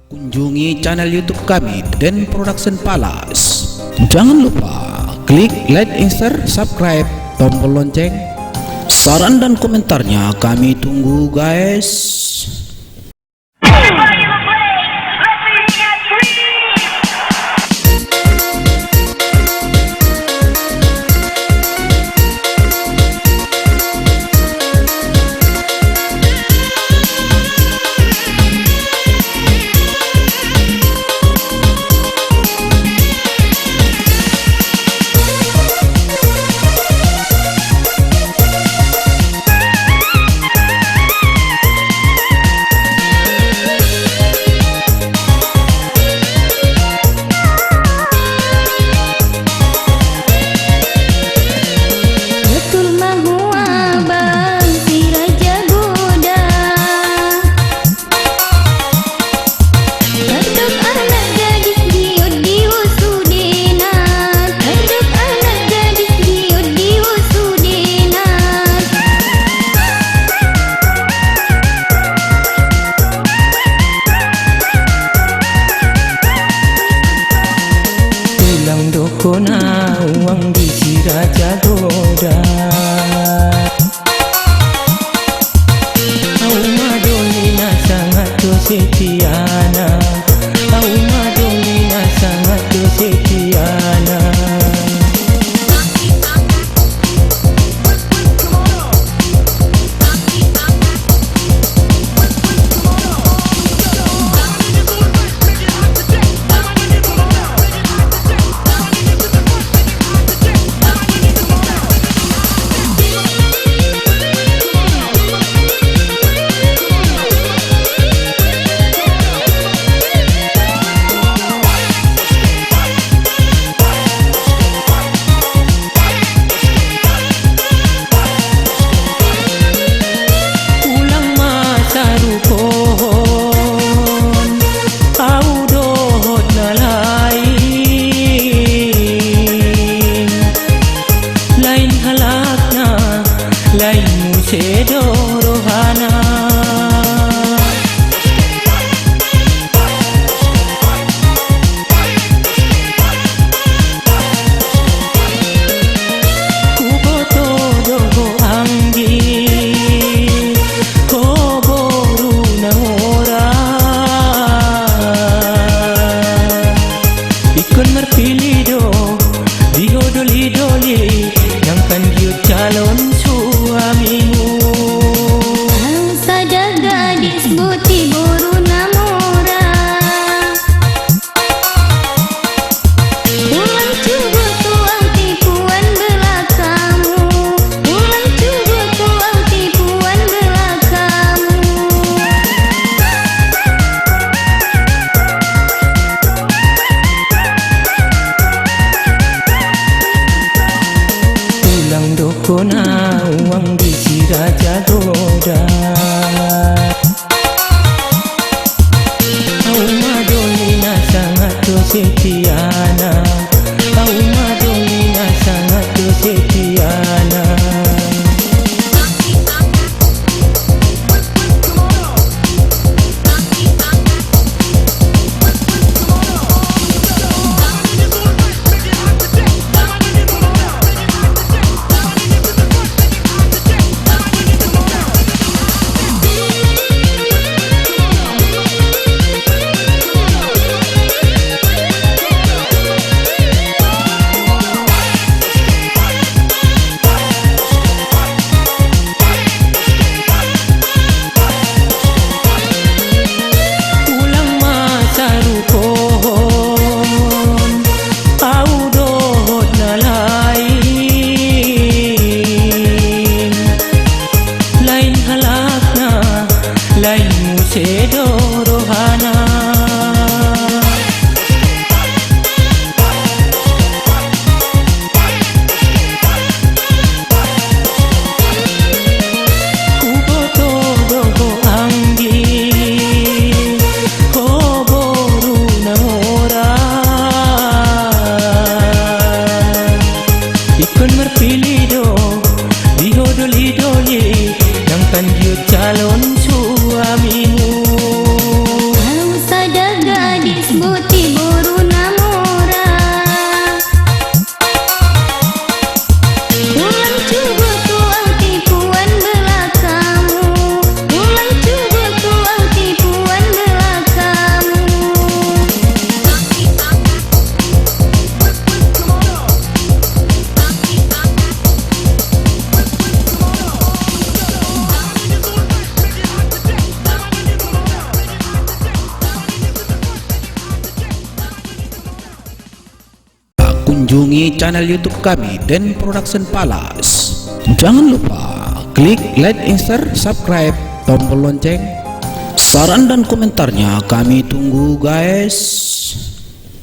Kunjungi channel YouTube kami DENT Production Palace. Jangan lupa klik like, share, subscribe, tombol lonceng. Saran dan komentarnya kami tunggu, guys. Kona uang di si Raja Goda, au madolina sangat kesetiana, au madolina sangat kesetiana. Calon suamimu saja gadis buti buru namora, ulang coba tuang tipuan belakamu, ulang coba tuang tipuan belakamu. Ulang dokona uang di si Raja Goda, au madolina sangat kesetiana, au madolina sangat kesetiana. calon suamimu. Kalau saja kunjungi channel YouTube kami DENT Production Palace. Jangan lupa klik like, share, subscribe, tombol lonceng. Saran dan komentarnya kami tunggu guys.